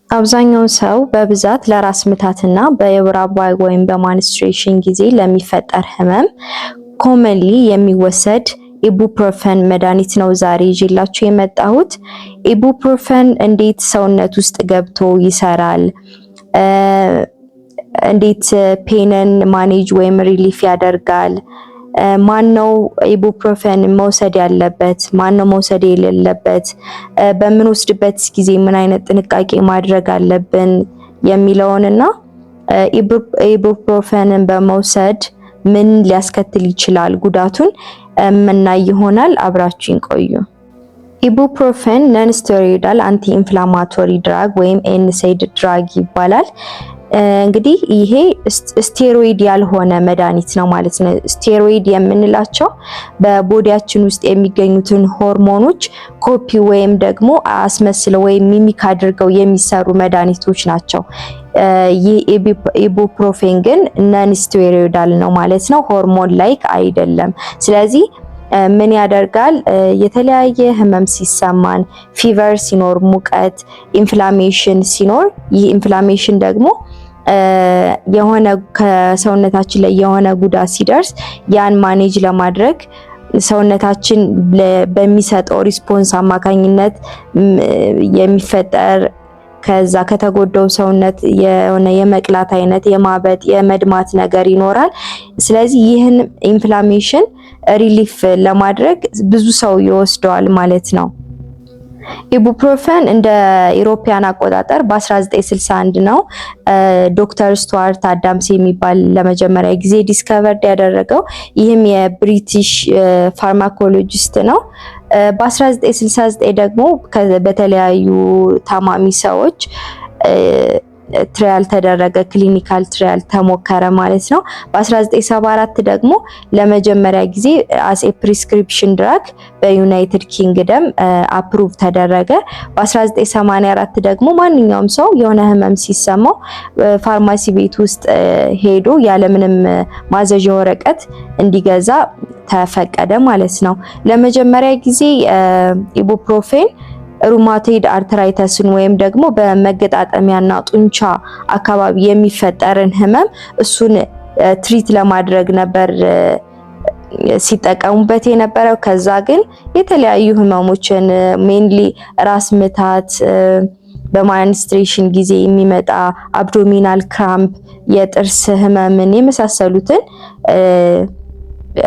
አብዛኛው ሰው በብዛት ለራስ ምታትና በወር አበባ ወይም በማንስትሬሽን ጊዜ ለሚፈጠር ህመም ኮመንሊ የሚወሰድ ኢቡፕሮፈን መድኃኒት ነው ዛሬ ይዤላችሁ የመጣሁት። ኢቡፕሮፈን እንዴት ሰውነት ውስጥ ገብቶ ይሰራል፣ እንዴት ፔንን ማኔጅ ወይም ሪሊፍ ያደርጋል፣ ማነው ኢቡፕሮፈን መውሰድ ያለበት፣ ማነው መውሰድ የሌለበት፣ በምንወስድበት ጊዜ ምን አይነት ጥንቃቄ ማድረግ አለብን የሚለውንና ኢቡፕሮፈንን በመውሰድ ምን ሊያስከትል ይችላል ጉዳቱን ምናይ ይሆናል። አብራችሁን ቆዩ። ኢቡፕሮፈን ነን ስቴሮይዳል አንቲ ኢንፍላማቶሪ ድራግ ወይም ኤንሴድ ድራግ ይባላል። እንግዲህ ይሄ ስቴሮይድ ያልሆነ መድኃኒት ነው ማለት ነው። ስቴሮይድ የምንላቸው በቦዲያችን ውስጥ የሚገኙትን ሆርሞኖች ኮፒ ወይም ደግሞ አስመስለው ወይም ሚሚክ አድርገው የሚሰሩ መድኃኒቶች ናቸው። ይህ ኢቡፕሮፌን ግን ነን ስቴሮይዳል ነው ማለት ነው። ሆርሞን ላይክ አይደለም። ስለዚህ ምን ያደርጋል? የተለያየ ህመም ሲሰማን፣ ፊቨር ሲኖር፣ ሙቀት፣ ኢንፍላሜሽን ሲኖር፣ ይህ ኢንፍላሜሽን ደግሞ የሆነ ከሰውነታችን ላይ የሆነ ጉዳት ሲደርስ ያን ማኔጅ ለማድረግ ሰውነታችን በሚሰጠው ሪስፖንስ አማካኝነት የሚፈጠር ከዛ ከተጎዳው ሰውነት የሆነ የመቅላት አይነት የማበጥ የመድማት ነገር ይኖራል። ስለዚህ ይህን ኢንፍላሜሽን ሪሊፍ ለማድረግ ብዙ ሰው ይወስደዋል ማለት ነው። ኢቡፕሮፈን እንደ ኢሮፒያን አቆጣጠር በ1961 ነው ዶክተር ስቱዋርት አዳምስ የሚባል ለመጀመሪያ ጊዜ ዲስከቨርድ ያደረገው። ይህም የብሪቲሽ ፋርማኮሎጂስት ነው። በ1969 ደግሞ በተለያዩ ታማሚ ሰዎች ትራያል ተደረገ፣ ክሊኒካል ትራያል ተሞከረ ማለት ነው። በ1974 ደግሞ ለመጀመሪያ ጊዜ አስ ኤ ፕሪስክሪፕሽን ድራግ በዩናይትድ ኪንግደም አፕሩቭ ተደረገ። በ1984 ደግሞ ማንኛውም ሰው የሆነ ህመም ሲሰማው ፋርማሲ ቤት ውስጥ ሄዶ ያለምንም ማዘዣ ወረቀት እንዲገዛ ተፈቀደ ማለት ነው። ለመጀመሪያ ጊዜ ኢቡፕሮፌን ሩማቶይድ አርትራይተስን ወይም ደግሞ በመገጣጠሚያና ጡንቻ አካባቢ የሚፈጠርን ህመም እሱን ትሪት ለማድረግ ነበር ሲጠቀሙበት የነበረው። ከዛ ግን የተለያዩ ህመሞችን ሜንሊ ራስ ምታት፣ በማንስትሬሽን ጊዜ የሚመጣ አብዶሚናል ክራምፕ፣ የጥርስ ህመምን የመሳሰሉትን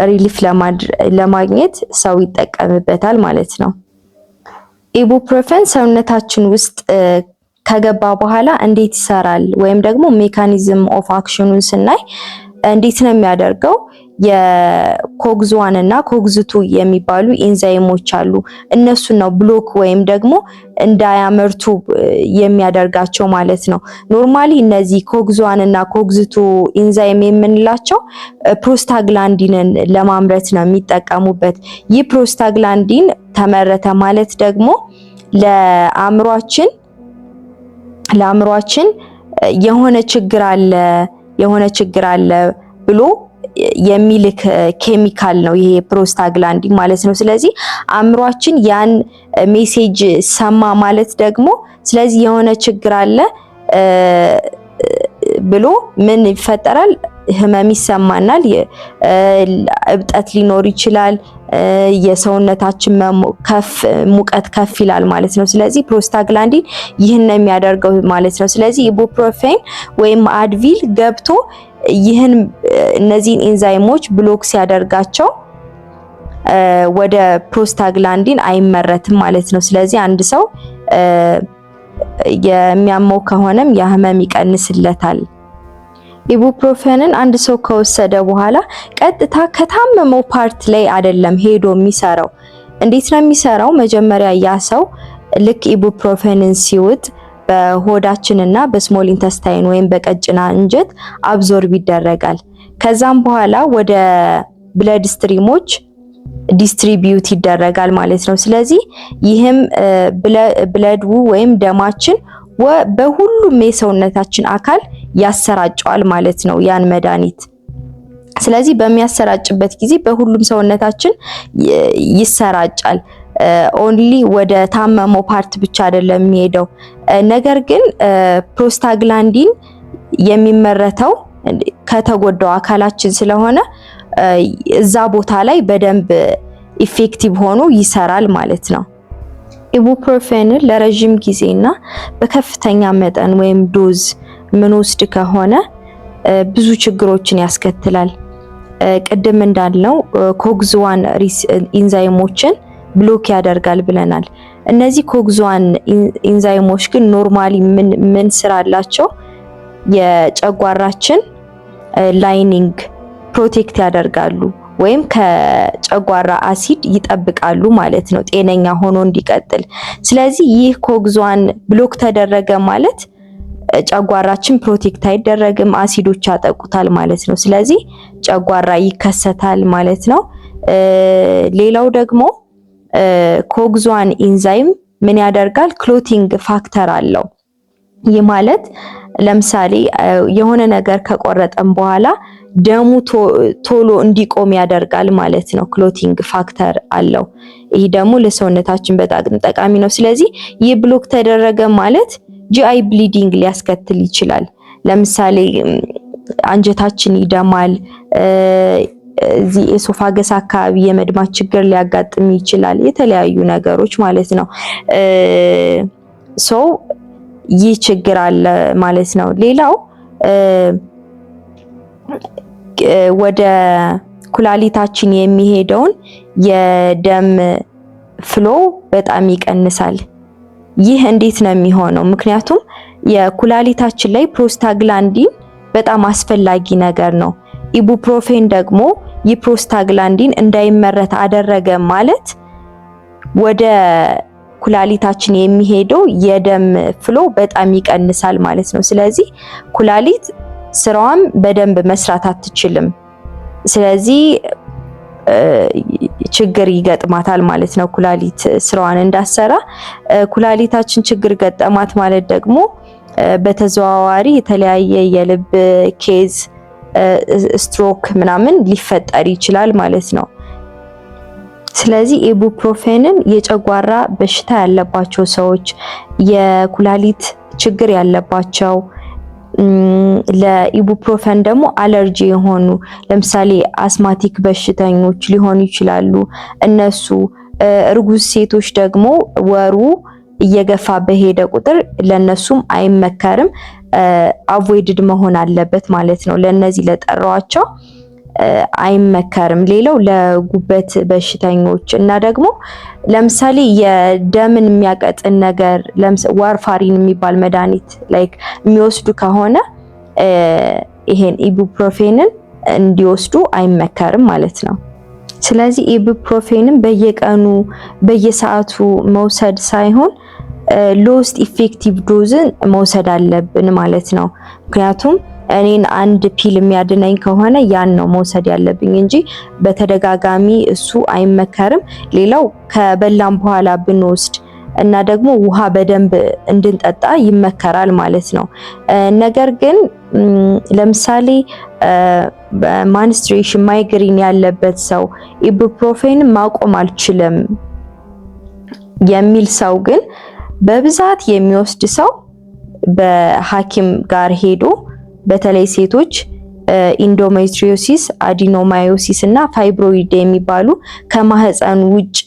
ሪሊፍ ለማግኘት ሰው ይጠቀምበታል ማለት ነው። ኢቡፕሮፈን ሰውነታችን ውስጥ ከገባ በኋላ እንዴት ይሰራል ወይም ደግሞ ሜካኒዝም ኦፍ አክሽኑን ስናይ እንዴት ነው የሚያደርገው? የኮግዝ 1 እና ኮግዝ 2 የሚባሉ ኢንዛይሞች አሉ። እነሱን ነው ብሎክ ወይም ደግሞ እንዳያመርቱ የሚያደርጋቸው ማለት ነው። ኖርማሊ እነዚህ ኮግዝ 1 እና ኮግዝ 2 ኢንዛይም የምንላቸው ፕሮስታግላንዲንን ለማምረት ነው የሚጠቀሙበት። ይህ ፕሮስታግላንዲን ተመረተ ማለት ደግሞ ለአእምሯችን የሆነ ችግር አለ ብሎ የሚልክ ኬሚካል ነው ይሄ ፕሮስታግላንዲን ማለት ነው። ስለዚህ አእምሯችን ያን ሜሴጅ ሰማ ማለት ደግሞ ስለዚህ የሆነ ችግር አለ ብሎ ምን ይፈጠራል? ህመም ይሰማናል፣ እብጠት ሊኖር ይችላል፣ የሰውነታችን ሙቀት ከፍ ይላል ማለት ነው። ስለዚህ ፕሮስታግላንዲን ይህን ነው የሚያደርገው ማለት ነው። ስለዚህ ኢቡፕሮፌን ወይም አድቪል ገብቶ እነዚህን ኢንዛይሞች ብሎክ ሲያደርጋቸው ወደ ፕሮስታግላንዲን አይመረትም ማለት ነው። ስለዚህ አንድ ሰው የሚያመው ከሆነም ያ ህመም ይቀንስለታል። ኢቡፕሮፌንን አንድ ሰው ከወሰደ በኋላ ቀጥታ ከታመመው ፓርት ላይ አይደለም ሄዶ የሚሰራው። እንዴት ነው የሚሰራው? መጀመሪያ ያ ሰው ልክ ኢቡፕሮፌንን ሲውጥ በሆዳችንና በስሞል ኢንተስታይን ወይም በቀጭና እንጀት አብዞርብ ይደረጋል። ከዛም በኋላ ወደ ብለድ ስትሪሞች ዲስትሪቢዩት ይደረጋል ማለት ነው። ስለዚህ ይህም ብለዱ ወይም ደማችን በሁሉም የሰውነታችን አካል ያሰራጨዋል ማለት ነው ያን መድኃኒት። ስለዚህ በሚያሰራጭበት ጊዜ በሁሉም ሰውነታችን ይሰራጫል። ኦንሊ ወደ ታመመው ፓርት ብቻ አይደለም የሚሄደው። ነገር ግን ፕሮስታግላንዲን የሚመረተው ከተጎዳው አካላችን ስለሆነ እዛ ቦታ ላይ በደንብ ኢፌክቲቭ ሆኖ ይሰራል ማለት ነው። ኢቡፕሮፌንን ለረጅም ጊዜና በከፍተኛ መጠን ወይም ዶዝ ምንወስድ ከሆነ ብዙ ችግሮችን ያስከትላል። ቅድም እንዳልነው ኮግዝ1 ኢንዛይሞችን ብሎክ ያደርጋል ብለናል። እነዚህ ኮግዝ1 ኢንዛይሞች ግን ኖርማሊ ምን ስራ አላቸው? የጨጓራችን ላይኒንግ ፕሮቴክት ያደርጋሉ ወይም ከጨጓራ አሲድ ይጠብቃሉ ማለት ነው፣ ጤነኛ ሆኖ እንዲቀጥል። ስለዚህ ይህ ኮግዝ1 ብሎክ ተደረገ ማለት ጨጓራችን ፕሮቴክት አይደረግም፣ አሲዶች ያጠቁታል ማለት ነው። ስለዚህ ጨጓራ ይከሰታል ማለት ነው። ሌላው ደግሞ ኮግዝ1 ኢንዛይም ምን ያደርጋል? ክሎቲንግ ፋክተር አለው። ይህ ማለት ለምሳሌ የሆነ ነገር ከቆረጠን በኋላ ደሙ ቶሎ እንዲቆም ያደርጋል ማለት ነው። ክሎቲንግ ፋክተር አለው። ይህ ደግሞ ለሰውነታችን በጣም ጠቃሚ ነው። ስለዚህ ይህ ብሎክ ተደረገ ማለት ጂአይ ብሊዲንግ ሊያስከትል ይችላል። ለምሳሌ አንጀታችን ይደማል፣ እዚህ ኤሶፋገስ አካባቢ የመድማት ችግር ሊያጋጥም ይችላል። የተለያዩ ነገሮች ማለት ነው። ይህ ችግር አለ ማለት ነው። ሌላው ወደ ኩላሊታችን የሚሄደውን የደም ፍሎ በጣም ይቀንሳል። ይህ እንዴት ነው የሚሆነው? ምክንያቱም የኩላሊታችን ላይ ፕሮስታግላንዲን በጣም አስፈላጊ ነገር ነው። ኢቡፕሮፌን ደግሞ የፕሮስታግላንዲን እንዳይመረት አደረገ ማለት ወደ ኩላሊታችን የሚሄደው የደም ፍሎ በጣም ይቀንሳል ማለት ነው። ስለዚህ ኩላሊት ስራዋን በደንብ መስራት አትችልም። ስለዚህ ችግር ይገጥማታል ማለት ነው። ኩላሊት ስራዋን እንዳሰራ ኩላሊታችን ችግር ገጠማት ማለት ደግሞ በተዘዋዋሪ የተለያየ የልብ ኬዝ፣ ስትሮክ ምናምን ሊፈጠር ይችላል ማለት ነው። ስለዚህ ኢቡፕሮፌንን የጨጓራ በሽታ ያለባቸው ሰዎች፣ የኩላሊት ችግር ያለባቸው፣ ለኢቡፕሮፌን ደግሞ አለርጂ የሆኑ ለምሳሌ አስማቲክ በሽተኞች ሊሆኑ ይችላሉ። እነሱ እርጉዝ ሴቶች ደግሞ ወሩ እየገፋ በሄደ ቁጥር ለነሱም አይመከርም፣ አቮይድድ መሆን አለበት ማለት ነው። ለነዚህ ለጠራዋቸው አይመከርም። ሌላው ለጉበት በሽተኞች እና ደግሞ ለምሳሌ የደምን የሚያቀጥን ነገር ዋርፋሪን የሚባል መድኃኒት ላይክ የሚወስዱ ከሆነ ይሄን ኢቡፕሮፌንን እንዲወስዱ አይመከርም ማለት ነው። ስለዚህ ኢቡፕሮፌንን በየቀኑ በየሰዓቱ መውሰድ ሳይሆን ሎስት ኢፌክቲቭ ዶዝን መውሰድ አለብን ማለት ነው። ምክንያቱም እኔን አንድ ፒል የሚያድነኝ ከሆነ ያን ነው መውሰድ ያለብኝ እንጂ በተደጋጋሚ እሱ አይመከርም። ሌላው ከበላም በኋላ ብንወስድ እና ደግሞ ውሃ በደንብ እንድንጠጣ ይመከራል ማለት ነው። ነገር ግን ለምሳሌ ማንስትሬሽን ማይግሪን ያለበት ሰው ኢቡፕሮፌን ማቆም አልችልም የሚል ሰው ግን በብዛት የሚወስድ ሰው በሐኪም ጋር ሄዶ በተለይ ሴቶች ኢንዶሜትሪዮሲስ፣ አዲኖማዮሲስ እና ፋይብሮይድ የሚባሉ ከማህፀን ውጪ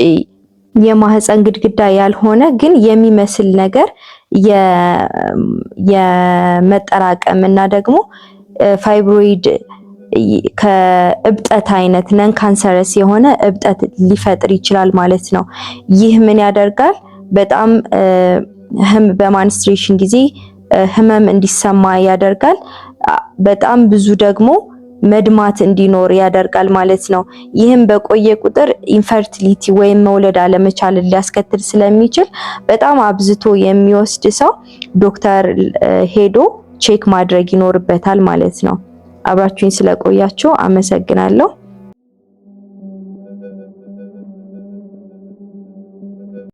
የማህፀን ግድግዳ ያልሆነ ግን የሚመስል ነገር የመጠራቀም እና ደግሞ ፋይብሮይድ ከእብጠት አይነት ነን ካንሰረስ የሆነ እብጠት ሊፈጥር ይችላል ማለት ነው። ይህ ምን ያደርጋል? በጣም በማንስትሬሽን ጊዜ ህመም እንዲሰማ ያደርጋል። በጣም ብዙ ደግሞ መድማት እንዲኖር ያደርጋል ማለት ነው። ይህም በቆየ ቁጥር ኢንፈርቲሊቲ ወይም መውለድ አለመቻልን ሊያስከትል ስለሚችል በጣም አብዝቶ የሚወስድ ሰው ዶክተር ሄዶ ቼክ ማድረግ ይኖርበታል ማለት ነው። አብራችሁኝ ስለቆያችሁ አመሰግናለሁ።